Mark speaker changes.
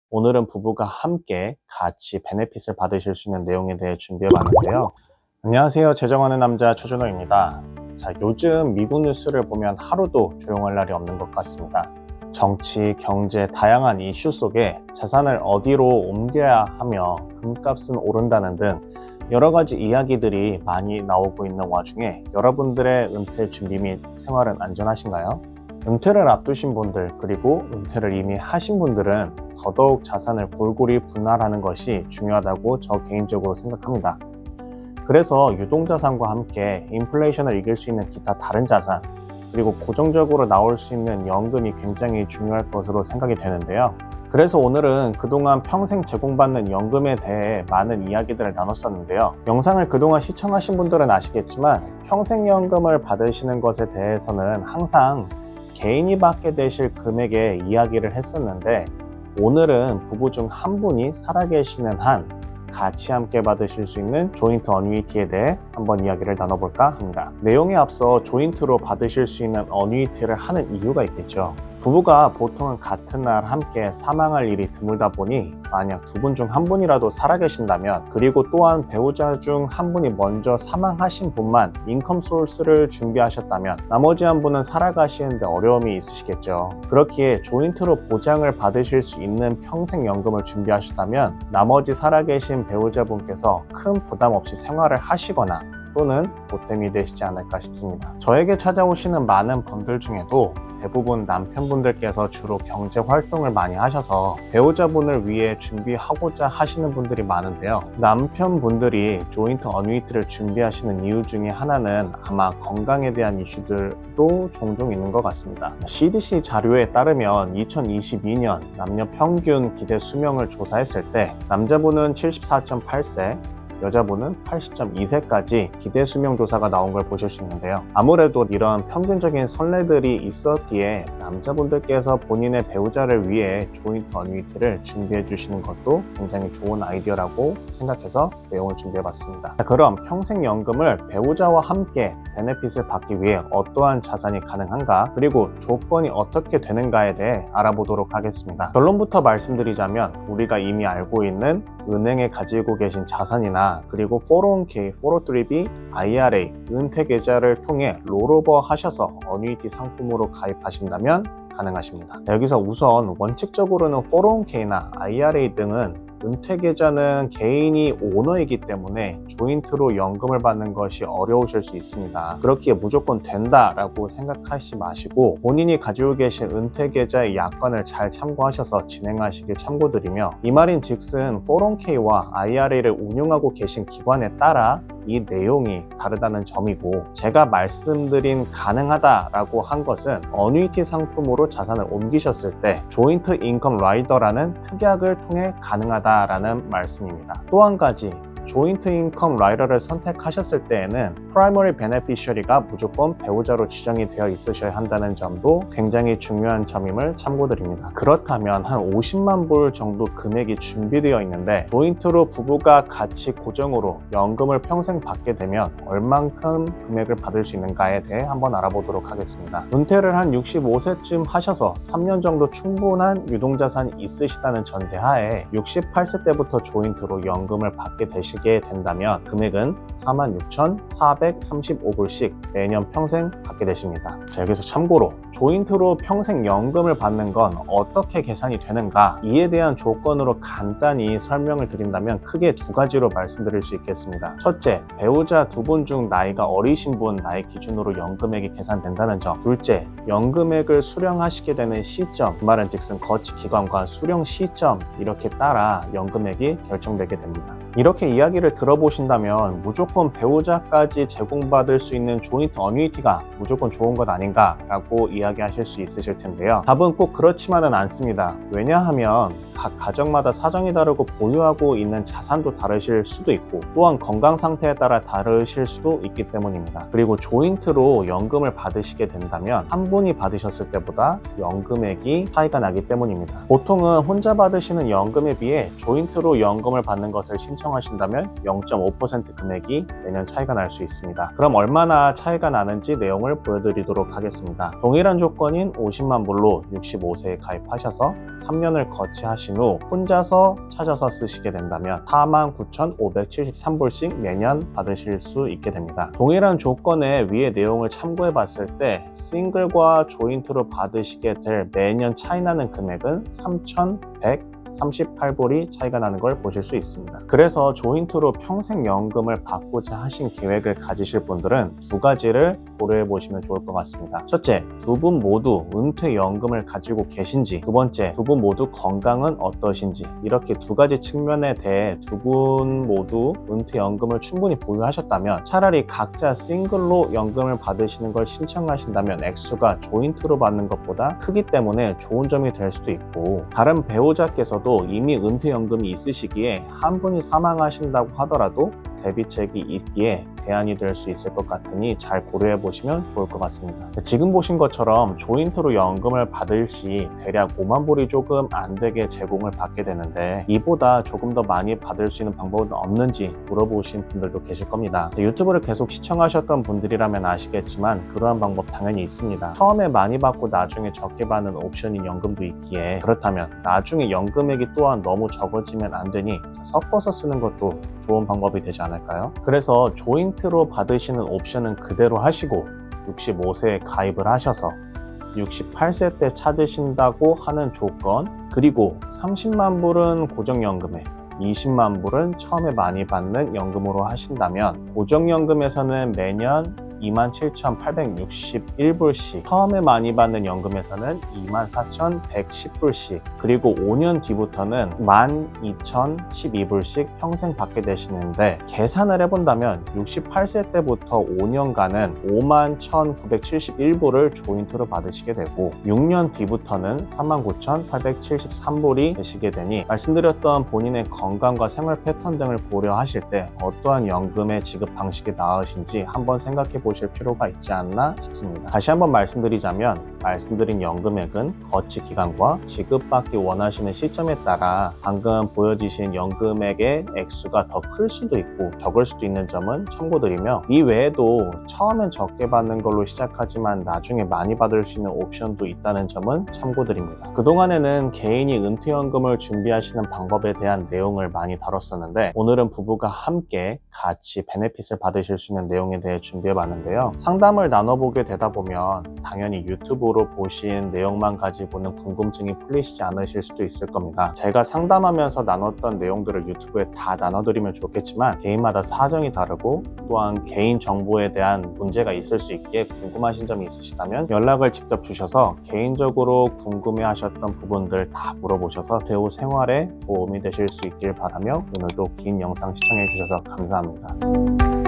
Speaker 1: 오늘은 부부가 함께 같이 베네핏을 받으실 수 있는 내용에 대해 준비해봤는데요. 안녕하세요. 재정하는 남자 최준호입니다. 자, 요즘 미국 뉴스를 보면 하루도 조용할 날이 없는 것 같습니다. 정치, 경제, 다양한 이슈 속에 자산을 어디로 옮겨야 하며 금값은 오른다는 등 여러 가지 이야기들이 많이 나오고 있는 와중에 여러분들의 은퇴 준비 및 생활은 안전하신가요? 은퇴를 앞두신 분들, 그리고 은퇴를 이미 하신 분들은 더더욱 자산을 골고루 분할하는 것이 중요하다고 저 개인적으로 생각합니다. 그래서 유동자산과 함께 인플레이션을 이길 수 있는 기타 다른 자산, 그리고 고정적으로 나올 수 있는 연금이 굉장히 중요할 것으로 생각이 되는데요. 그래서 오늘은 그동안 평생 제공받는 연금에 대해 많은 이야기들을 나눴었는데요. 영상을 그동안 시청하신 분들은 아시겠지만 평생연금을 받으시는 것에 대해서는 항상 개인이 받게 되실 금액의 이야기를 했었는데, 오늘은 부부 중 한 분이 살아계시는 한 같이 함께 받으실 수 있는 조인트 어뉴이티에 대해 한번 이야기를 나눠볼까 합니다. 내용에 앞서 조인트로 받으실 수 있는 어뉴이티를 하는 이유가 있겠죠. 부부가 보통은 같은 날 함께 사망할 일이 드물다 보니 만약 두 분 중 한 분이라도 살아계신다면, 그리고 또한 배우자 중 한 분이 먼저 사망하신 분만 인컴 소스를 준비하셨다면 나머지 한 분은 살아가시는데 어려움이 있으시겠죠. 그렇기에 조인트로 보장을 받으실 수 있는 평생연금을 준비하셨다면 나머지 살아계신 배우자분께서 큰 부담 없이 생활을 하시거나 또는 보탬이 되시지 않을까 싶습니다. 저에게 찾아오시는 많은 분들 중에도 대부분 남편분들께서 주로 경제 활동을 많이 하셔서 배우자분을 위해 준비하고자 하시는 분들이 많은데요. 남편분들이 조인트 어뉴이티를 준비하시는 이유 중에 하나는 아마 건강에 대한 이슈들도 종종 있는 것 같습니다. CDC 자료에 따르면 2022년 남녀 평균 기대 수명을 조사했을 때 남자분은 74.8세, 여자분은 80.2세까지 기대 수명 조사가 나온 걸 보실 수 있는데요. 아무래도 이런 평균적인 선례들이 있었기에 남자분들께서 본인의 배우자를 위해 조인트 어뉴이티를 준비해 주시는 것도 굉장히 좋은 아이디어라고 생각해서 내용을 준비해 봤습니다. 그럼 평생연금을 배우자와 함께 베네핏을 받기 위해 어떠한 자산이 가능한가, 그리고 조건이 어떻게 되는가에 대해 알아보도록 하겠습니다. 결론부터 말씀드리자면 우리가 이미 알고 있는 은행에 가지고 계신 자산이나 그리고 401k, 403b, IRA, 은퇴 계좌를 통해 롤오버 하셔서 어뉴이티 상품으로 가입하신다면 가능하십니다. 여기서 우선 원칙적으로는 401k나 IRA 등은 은퇴 계좌는 개인이 오너이기 때문에 조인트로 연금을 받는 것이 어려우실 수 있습니다. 그렇기에 무조건 된다라고 생각하지 마시고 본인이 가지고 계신 은퇴 계좌의 약관을 잘 참고하셔서 진행하시길 참고드리며, 이 말인 즉슨 401k와 IRA를 운용하고 계신 기관에 따라 이 내용이 다르다는 점이고, 제가 말씀드린 가능하다라고 한 것은 어뉴이티 상품으로 자산을 옮기셨을 때 조인트 인컴 라이더라는 특약을 통해 가능하다라는 말씀입니다. 또 한 가지, 조인트 인컴 라이더를 선택하셨을 때에는 프라이머리 베네피셔리가 무조건 배우자로 지정이 되어 있으셔야 한다는 점도 굉장히 중요한 점임을 참고드립니다. 그렇다면 한 50만 불 정도 금액이 준비되어 있는데 조인트로 부부가 같이 고정으로 연금을 평생 받게 되면 얼만큼 금액을 받을 수 있는가에 대해 한번 알아보도록 하겠습니다. 은퇴를 한 65세쯤 하셔서 3년 정도 충분한 유동자산이 있으시다는 전제하에 68세 때부터 조인트로 연금을 받게 되시게 된다면 금액은 46,435불씩 매년 평생 받게 되십니다. 자, 여기서 참고로 조인트로 평생 연금을 받는 건 어떻게 계산이 되는가, 이에 대한 조건으로 간단히 설명을 드린다면 크게 두 가지로 말씀드릴 수 있겠습니다. 첫째, 배우자 두 분 중 나이가 어리신 분 나이 기준으로 연금액이 계산된다는 점. 둘째, 연금액을 수령하시게 되는 시점, 그 말은 즉슨 거치 기간과 수령 시점, 이렇게 따라 연금액이 결정되게 됩니다. 이렇게 이야기를 들어보신다면 무조건 배우자까지 제공받을 수 있는 조인트 어뉴이티가 무조건 좋은 것 아닌가 라고 이야기하실 수 있으실 텐데요. 답은 꼭 그렇지만은 않습니다. 왜냐하면 각 가정마다 사정이 다르고 보유하고 있는 자산도 다르실 수도 있고, 또한 건강 상태에 따라 다르실 수도 있기 때문입니다. 그리고 조인트로 연금을 받으시게 된다면 한 분이 받으셨을 때보다 연금액이 차이가 나기 때문입니다. 보통은 혼자 받으시는 연금에 비해 조인트로 연금을 받는 것을 신청하신다면 0.5% 금액이 매년 차이가 날 수 있습니다. 그럼 얼마나 차이가 나는지 내용을 보여드리도록 하겠습니다. 동일한 조건인 50만 불로 65세에 가입하셔서 3년을 거치하신 후 혼자서 찾아서 쓰시게 된다면 49,573불씩 매년 받으실 수 있게 됩니다. 동일한 조건의 위의 내용을 참고해 봤을 때 싱글과 조인트로 받으시게 될 매년 차이 나는 금액은 3,138불이 차이가 나는 걸 보실 수 있습니다. 그래서 조인트로 평생 연금을 받고자 하신 계획을 가지실 분들은 두 가지를 고려해 보시면 좋을 것 같습니다. 첫째, 두 분 모두 은퇴연금을 가지고 계신지, 두 번째, 두 분 모두 건강은 어떠신지, 이렇게 두 가지 측면에 대해 두 분 모두 은퇴연금을 충분히 보유하셨다면 차라리 각자 싱글로 연금을 받으시는 걸 신청하신다면 액수가 조인트로 받는 것보다 크기 때문에 좋은 점이 될 수도 있고, 다른 배우자께서도 이미 은퇴연금이 있으시기에 한 분이 사망하신다고 하더라도 대비책이 있기에 대안이 될 수 있을 것 같으니 잘 고려해 보시면 좋을 것 같습니다. 지금 보신 것처럼 조인트로 연금을 받을 시 대략 5만 불이 조금 안 되게 제공을 받게 되는데, 이보다 조금 더 많이 받을 수 있는 방법은 없는지 물어보신 분들도 계실 겁니다. 유튜브를 계속 시청하셨던 분들이라면 아시겠지만 그러한 방법 당연히 있습니다. 처음에 많이 받고 나중에 적게 받는 옵션인 연금도 있기에, 그렇다면 나중에 연금액이 또한 너무 적어지면 안 되니 섞어서 쓰는 것도 좋은 방법이 되지 않을까요? 그래서 조인트로 받으시는 옵션은 그대로 하시고 65세에 가입을 하셔서 68세 때 찾으신다고 하는 조건, 그리고 30만 불은 고정연금에 20만 불은 처음에 많이 받는 연금으로 하신다면 고정연금에서는 매년 27,861불씩, 처음에 많이 받는 연금에서는 24,110불씩, 그리고 5년 뒤부터는 12,012불씩 평생 받게 되시는데, 계산을 해본다면 68세 때부터 5년간은 51,971불을 조인트로 받으시게 되고 6년 뒤부터는 39,873불이 되시게 되니, 말씀드렸던 본인의 건강과 생활 패턴 등을 고려하실 때 어떠한 연금의 지급 방식이 나으신지 한번 생각해 보실 필요가 있지 않나 싶습니다. 다시 한번 말씀드리자면, 말씀드린 연금액은 거치 기간과 지급받기 원하시는 시점에 따라 방금 보여주신 연금액의 액수가 더 클 수도 있고 적을 수도 있는 점은 참고드리며, 이 외에도 처음엔 적게 받는 걸로 시작하지만 나중에 많이 받을 수 있는 옵션도 있다는 점은 참고드립니다. 그동안에는 개인이 은퇴연금을 준비하시는 방법에 대한 내용을 많이 다뤘었는데, 오늘은 부부가 함께 같이 베네핏을 받으실 수 있는 내용에 대해 준비해봤는데요. 상담을 나눠보게 되다 보면 당연히 유튜브로 보신 내용만 가지고는 궁금증이 풀리시지 않으실 수도 있을 겁니다. 제가 상담하면서 나눴던 내용들을 유튜브에 다 나눠드리면 좋겠지만 개인마다 사정이 다르고 또한 개인 정보에 대한 문제가 있을 수 있기에 궁금하신 점이 있으시다면 연락을 직접 주셔서 개인적으로 궁금해하셨던 부분들 다 물어보셔서 배우 생활에 도움이 되실 수 있길 바라며 오늘도 긴 영상 시청해 주셔서 감사합니다.